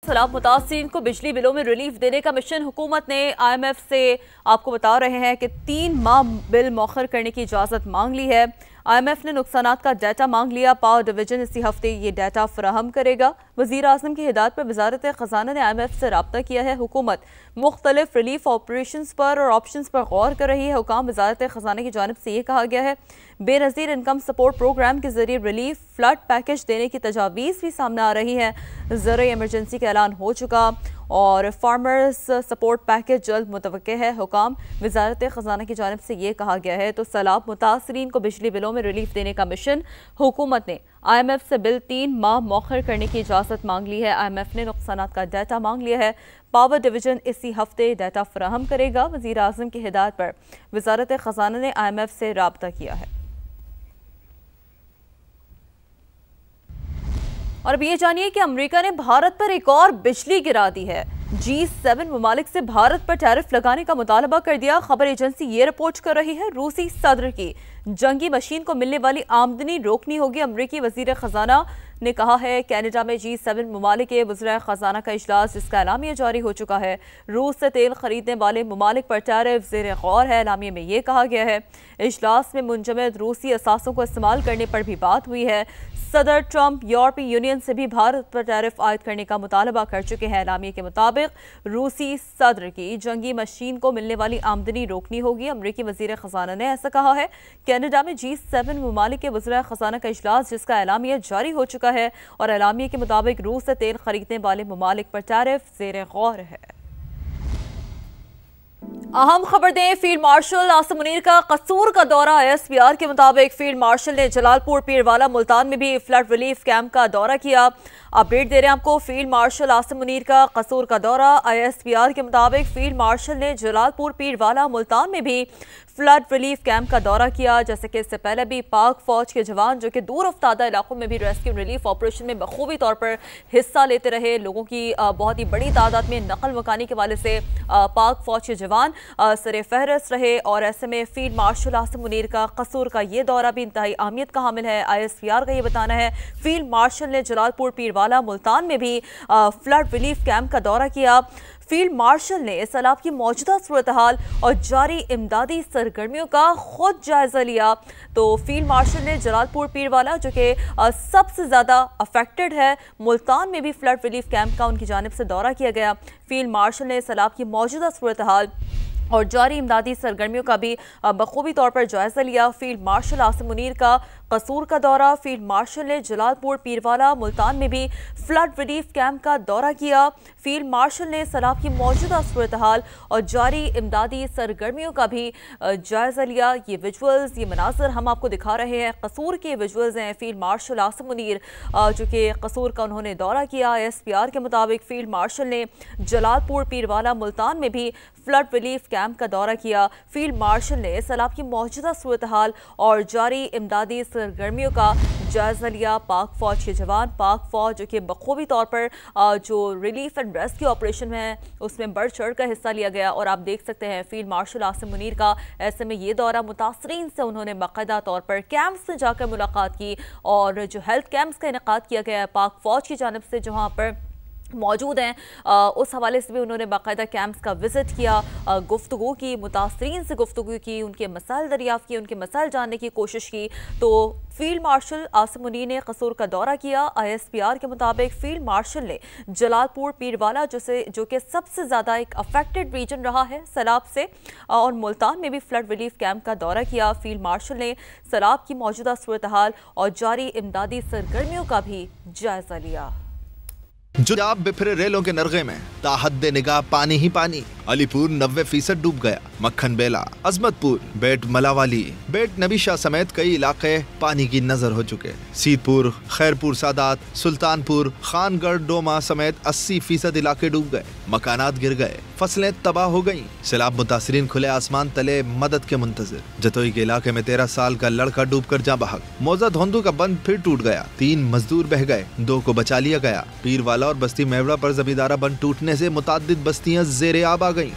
सैलाब मुतासिरीन को बिजली बिलों में रिलीफ देने का मिशन हुकूमत ने IMF से आपको बता रहे हैं कि 3 माह बिल मौखर करने की इजाज़त मांग ली है। IMF ने नुकसानात का डाटा मांग लिया। पावर डिवीजन इसी हफ्ते ये डाटा फराहम करेगा। वज़ीर आज़म की हिदायत पर वजारत ख़जाना ने IMF से रब्ता किया है। हुकूमत मुख्तलिफ रिलीफ ऑपरेशंस पर और ऑप्शंस पर गौर कर रही है। हुकाम वजारत ख़जाना की जानिब से ये कहा गया है बेनज़ीर इनकम सपोर्ट प्रोग्राम के जरिए रिलीफ फ्लड पैकेज देने की तजावीज़ भी सामने आ रही है। ज़रूरी इमरजेंसी का ऐलान हो चुका और फार्मर्स सपोर्ट पैकेज जल्द मुतवक्के है। हुकाम वजारत ख़जाना की जानिब से ये कहा गया है। तो सैलाब मुतासरीन को बिजली बिलों में रिलीफ देने का मिशन हुकूमत ने IMF से बिल 3 माह मौखर करने की इजाज़त मांग ली है। IMF ने नुकसानात का डाटा मांग लिया है। पावर डिवीजन इसी हफ्ते डाटा फराहम करेगा। वज़ीर आज़म की हिदायत पर वजारत ख़जाना ने IMF से रब्ता किया है। और अब ये जानिए कि अमेरिका ने भारत पर एक और बिजली गिरा दी है। G7 ममालिक से भारत पर टैरिफ लगाने का मुतालबा कर दिया। खबर एजेंसी ये रिपोर्ट कर रही है रूसी सदर की जंगी मशीन को मिलने वाली आमदनी रोकनी होगी। अमरीकी वजीर खजाना ने कहा है कनाडा में G7 ममालिक के वज़ीर खजाना का इजलास जिसका एलामिया जारी हो चुका है। रूस से तेल खरीदने वाले ममालिक पर टैरिफ ज़ेर गौर है। एलामिया में ये कहा गया है इजलास में मुंजमद रूसी असासों को इस्तेमाल करने पर भी बात हुई है। सदर ट्रंप यूरोपीय यूनियन से भी भारत पर टैरिफ आयद करने का मुतालबा कर चुके हैं। एलामिया के मुताबिक रूसी सदर की जंगी मशीन को मिलने वाली आमदनी रोकनी होगी। अमरीकी वजीर खजाना ने ऐसा कहा है। कनाडा में G7 ममालिक के वज़ीर खजाना का इजलास जिसका एलामिया जारी हो चुका है और एलामिया के मुताबिक रूस से तेल खरीदने वाले ममालिक पर टैरिफ ज़ेर गौर है। अहम खबर दें, फील्ड मार्शल आसिम मुनीर का कसूर का दौरा। ISPR के मुताबिक फील्ड मार्शल ने जलालपुर पीरवाला मुल्तान में भी फ्लड रिलीफ कैंप का दौरा किया। अपडेट दे रहे हैं आपको, फील्ड मार्शल आसिम मुनीर का कसूर का दौरा। ISPR के मुताबिक फील्ड मार्शल ने जलालपुर पीरवाला मुल्तान में भी फ्लड रिलीफ कैंप का दौरा किया। जैसे कि इससे पहले भी पाक फौज के जवान जो कि दूर अफ्तादा इलाकों में भी रेस्क्यू रिलीफ ऑपरेशन में बखूबी तौर पर हिस्सा लेते रहे। लोगों की बहुत ही बड़ी तादाद में नकल मकानी के वाले से पाक फौज के जवान सरे फहरस्त रहे और ऐसे में फील्ड मार्शल आसिम मुनीर का कसूर का ये दौरा भी इंतहाई अहमियत का हामिल है। ISPR का ये बताना है फील्ड मार्शल ने जलालपुर पीरवाला मुल्तान में भी फ्लड रिलीफ कैंप का दौरा किया। फील्ड मार्शल ने सैलाब की मौजूदा सूरत हाल और जारी इमदादी सरगर्मियों का खुद जायजा लिया। तो फील्ड मार्शल ने जलालपुर पीरवाला जो कि सबसे ज़्यादा अफेक्टेड है, मुल्तान में भी फ्लड रिलीफ कैंप का उनकी जानिब से दौरा किया गया। फील्ड मार्शल ने सैलाब की मौजूदा सूरत हाल और जारी इमदादी सरगर्मियों का भी बखूबी तौर पर जायजा लिया। फील्ड मार्शल आसिम मुनीर का कसूर का दौरा। फील्ड मार्शल ने जलालपुर पीरवाला मुल्तान में भी फ्लड रिलीफ कैंप का दौरा किया। फील्ड मार्शल ने सैलाब की मौजूदा सूरत हाल और जारी इमदादी सरगर्मियों का भी जायजा लिया। ये विजुअल्स, ये मनाजर हम आपको दिखा रहे हैं, कसूर के विजुअल्स हैं। फील्ड मार्शल आसिम मुनीर जो कि कसूर का उन्होंने दौरा किया। ISPR के मुताबिक फील्ड मार्शल ने जलालपुर पीरवाला मुल्तान में भी फ्लड रिलीफ कैंप का दौरा किया। फील्ड मार्शल ने सैलाब की मौजूदा सूरत हाल और जारी इमदादी सरगर्मियों का जायजा लिया। पाक फौज के जवान, पाक फौज जो कि बखूबी तौर पर जो रिलीफ एंड रेस्क्यू ऑपरेशन है उसमें बढ़ चढ़ कर हिस्सा लिया गया। और आप देख सकते हैं फील्ड मार्शल आसिम मुनीर का ऐसे में ये दौरा, मुतासरीन से उन्होंने बाकायदा तौर पर कैंप्स में जाकर मुलाकात की और जो हेल्थ कैंप्स का इनेकाद किया गया है पाक फौज की जानिब से जो वहाँ पर मौजूद हैं, उस हवाले से भी उन्होंने बाकायदा कैंप्स का विजिट किया, गुफ्तगू की, मुतासरीन से गुफ्तगू की, उनके मसाइल दरियाफ़त किए, उनके मसाइल जानने की कोशिश की। तो फील्ड मार्शल आसिम मुनीर ने कसूर का दौरा किया। ISPR के मुताबिक फील्ड मार्शल ने जलालपुर पीरवाला जो कि सबसे ज़्यादा एक अफेक्टेड रीजन रहा है सैलाब से, और मुल्तान में भी फ्लड रिलीफ कैंप का दौरा किया। फील्ड मार्शल ने सैलाब की मौजूदा सूरत हाल और जारी इमदादी सरगर्मियों का भी जायजा लिया। जुनाब बिफरे रेलों के नरगे में ताहद निगाह पानी ही पानी। अलीपुर 90% डूब गया। मक्खन बेला, अजमतपुर, बेट मलावाली, बेट नबीशा समेत कई इलाके पानी की नजर हो चुके। सीतपुर, खैरपुर सादात, सुल्तानपुर, खानगढ़, डोमा समेत 80% इलाके डूब गए। मकानात गिर गए, फसलें तबाह हो गईं। सैलाब मुतासरीन खुले आसमान तले मदद के मुंतजिर। जतोई के इलाके में 13 साल का लड़का डूबकर जा बहक। मौजा धोंदू का बंद फिर टूट गया, 3 मजदूर बह गए, 2 को बचा लिया गया। पीरवाला और बस्ती मेवड़ा पर जमींदारा बंद टूटने से मुताद्दिद बस्तियां जेरे आब आ गईं।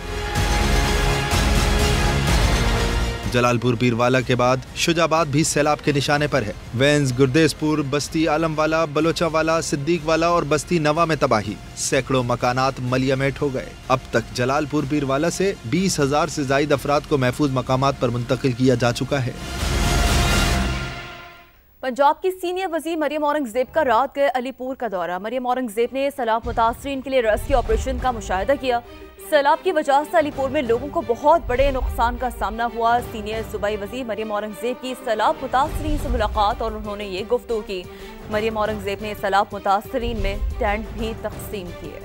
जलालपुर पीरवाला के बाद शुजाबाद भी सैलाब के निशाने पर है। वेंस, गुरदेसपुर, बस्ती आलमवाला, बलोचावाला, सिद्दीकवाला और बस्ती नवा में तबाही। सैकड़ों मकानात मलियामेट हो गए। अब तक जलालपुर पीरवाला से 20,000 से ज्यादा अफराद को महफूज मकामात पर मुंतकिल किया जा चुका है। पंजाब की सीनियर वजीर मरियम औरंगजेब का रात गए अलीपुर का दौरा। मरियम औरंगजेब ने सैलाब मुतासरीन के लिए रेस्क्यू ऑपरेशन का मुशाहिदा किया। सैलाब की वजह से अलीपुर में लोगों को बहुत बड़े नुकसान का सामना हुआ। सीनियर सूबाई वजीर मरियम औरंगजेब की सैलाब मुतासरीन से मुलाकात और उन्होंने ये गुफ्तगू की। मरियम औरंगजेब ने सैलाब मुतासरीन में टेंट भी तकसीम किए।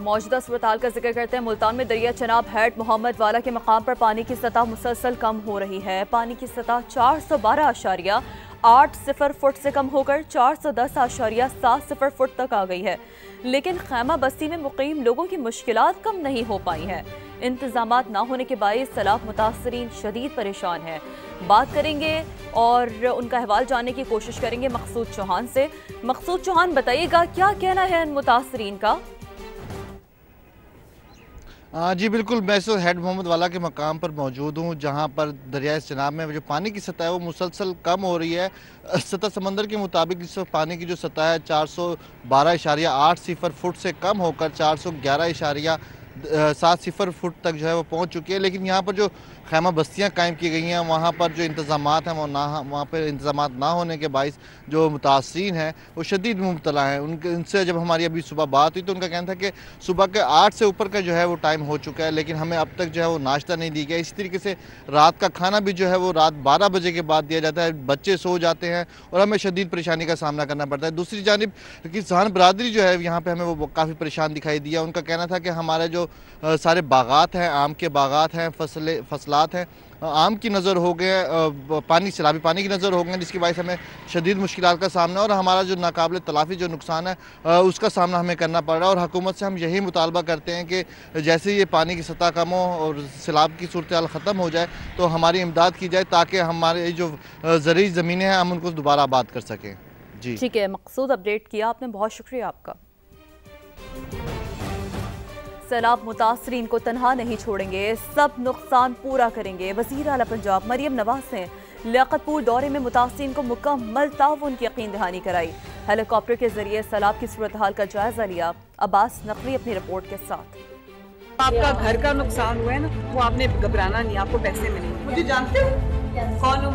मौजूदा सूरत-हाल का जिक्र करते हैं। मुल्तान में दरिया चनाब हेड मोहम्मद वाला के मकाम पर पानी की सतह मुसलसल कम हो रही है। पानी की सतह 412.80 फुट से कम होकर 410.70 फुट तक आ गई है। लेकिन खैमा बस्ती में मुकीम लोगों की मुश्किलात कम नहीं हो पाई हैं। इंतजामात ना होने के बायस सैलाब मुतासरीन शदीद परेशान हैं। बात करेंगे और उनका अहवाल जानने की कोशिश करेंगे मकसूद चौहान से। मकसूद चौहान, बताइएगा क्या कहना है इन मुतासरीन का? जी बिल्कुल, मैं इस हेड मोहम्मद वाला के मकाम पर मौजूद हूँ, जहाँ पर दरियाए चनाब में जो पानी की सतह है वो मुसलसल कम हो रही है। सतह समंदर के मुताबिक इस वक्त पानी की जो सतह है 412.80 फुट से कम होकर 411.70 फुट तक जो है वो पहुँच चुकी है। लेकिन यहाँ पर जो खैमा बस्तियाँ कायम की गई हैं वहाँ पर जो इंतज़ामात हैं वो वहाँ पर इंतज़ामात ना होने के बाइस जो मुतासरीन हैं वो शदीद मुब्तला हैं। उनसे जब हमारी अभी सुबह बात हुई तो उनका कहना था कि सुबह के 8 से ऊपर का जो है वो टाइम हो चुका है, लेकिन हमें अब तक जो है वो नाश्ता नहीं दिया गया। इसी तरीके से रात का खाना भी जो है वो रात 12 बजे के बाद दिया जाता है। बच्चे सो जाते हैं और हमें शदीद परेशानी का सामना करना पड़ता है। दूसरी जानिब किसान बरादरी जो है यहाँ पर हमें वो काफ़ी परेशान दिखाई दिया। उनका कहना था कि हमारे जो सारे बागात हैं, आम के बागात हैं, फसलात हैं, आम की नज़र हो गए, सैलाबी पानी की नज़र हो गए, जिसकी वजह से हमें शदीद मुश्किलात का सामना और हमारा जो नाकाबिल तलाफ़ी जो नुकसान है उसका सामना हमें करना पड़ रहा है। और हुकूमत से हम यही मुतालबा करते हैं कि जैसे ये पानी की सतह कम हो और सैलाब की सूरत हाल ख़त्म हो जाए तो हमारी इमदाद की जाए ताकि हमारे जो ज़रूरी ज़मीनें हैं हम उनको दोबारा आबाद कर सकें। जी ठीक है मकसूद, अपडेट किया आपने, बहुत शुक्रिया आपका। सैलाब मुतासरीन को तनहा नहीं छोड़ेंगे, सब नुकसान पूरा करेंगे। वज़ीर आला पंजाब मरियम नवाज ने लियाकतपुर दौरे में मुतासरीन को मुकम्मल ताउन की यकीन दहानी कराई। हेलीकॉप्टर के जरिए सैलाब की सूरत हाल का जायजा लिया। अब्बास नकवी अपनी रिपोर्ट के साथ। आपका घर का नुकसान हुआ है ना, वो आपने घबराना नहीं, आपको पैसे मिलेंगे। मुझे जानते हो कौन हो?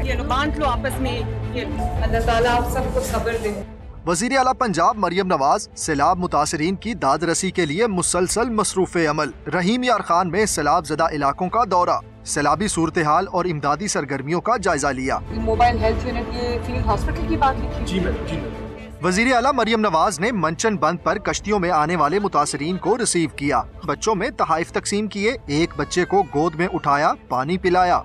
ये लो बांट लो आपस में, ये अल्लाह ताला आप सबको सब्र दे। वज़ीर आला पंजाब मरियम नवाज सैलाब मुतासरीन की दाद रसी के लिए मुसलसल मसरूफ़ अमल। रहीम यार खान में सैलाब ज़दा इलाकों का दौरा, सैलाबी सूरत हाल और इमदादी सरगर्मियों का जायजा लिया। मोबाइल हेल्थ यूनिट ये फील्ड हॉस्पिटल की बात लिखी? जी मैडम। वज़ीर आला मरियम नवाज ने मंचन बंद पर कश्तियों में आने वाले मुतासरीन को रिसीव किया। बच्चों में तहाइफ तकसीम किए, एक बच्चे को गोद में उठाया, पानी पिलाया।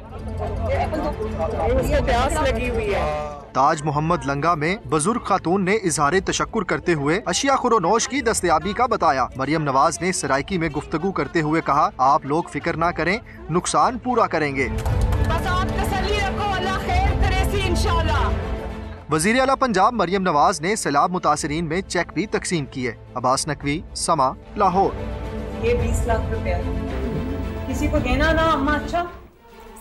प्यास लगी हुई है। ताज मोहम्मद लंगा में बुजुर्ग खातून ने इजहार तशक्कुर करते हुए अशिया खुरोनोश की दस्तयाबी का बताया। मरियम नवाज ने सराइकी में गुफ्तगू करते हुए कहा, आप लोग फिक्र ना करें, नुकसान पूरा करेंगे। बस आप तसल्ली रखो, अल्लाह खैर करे सी इंशाअल्लाह। वज़ीर आला पंजाब मरियम नवाज ने सैलाब मुतासरीन में चेक भी तकसीम किए। अब्बास नकवी, समा, लाहौर। ये 20 लाख रुपया किसी को देना ना अम्मा। अच्छा,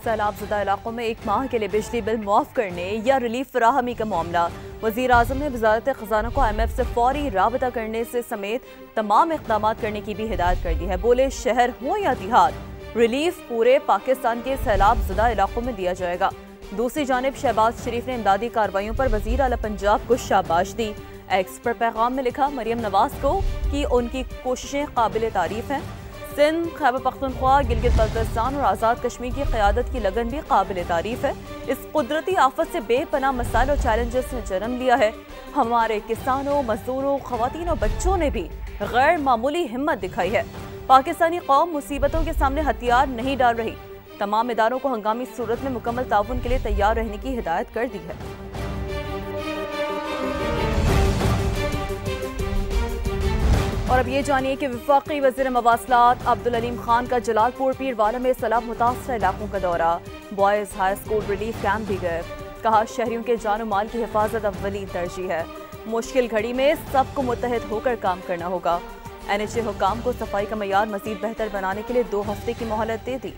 सैलाब ज़दा इलाकों में 1 माह के लिए बिजली बिल मुआफ करने या रिलीफ फराहमी का मामला। वज़ीर आज़म ने वज़ारत ख़ज़ाना को IMF से फौरी राबता करने से समेत तमाम इक़दाम करने की भी हिदायत कर दी है। बोले शहर हो या देहात, रिलीफ पूरे पाकिस्तान के सैलाब ज़दा इलाकों में दिया जाएगा। दूसरी जानिब शहबाज शरीफ ने इमदादी कार्रवाइयों पर वज़ीर आला पंजाब को शाबाश दी। एक्स पर पैगाम में लिखा, मरियम नवाज को कि उनकी कोशिशें काबिल तारीफ हैं। सिंध, खैबर पख्तूनख्वा, गिलगित बल्तिस्तान और आज़ाद कश्मीर की क़यादत की लगन भी काबिल तारीफ है। इस कुदरती आफत से बेपनाह मसाइल और चैलेंजेस ने जन्म लिया है। हमारे किसानों, मजदूरों, ख़वातीन और बच्चों ने भी गैर मामूली हिम्मत दिखाई है। पाकिस्तानी कौम मुसीबतों के सामने हथियार नहीं डाल रही। तमाम इदारों को हंगामी सूरत में मुकम्मल ताउन के लिए तैयार रहने की हिदायत कर दी है। और अब ये जानिए कि वफाकी वज़ीर मवासलात अब्दुल अलीम खान का जलालपुर पीरवाला में सैलाब मुतासर इलाकों का दौरा। Boys high school relief camp भी गए। कहा, शहरियों के जान और माल की हिफाजत अव्वली तरजीह है। मुश्किल घड़ी में सबको मुत्तहिद होकर काम करना होगा। NHA हुकाम को सफाई का मयार मजीद बेहतर बनाने के लिए 2 हफ्ते की मोहलत दे दी।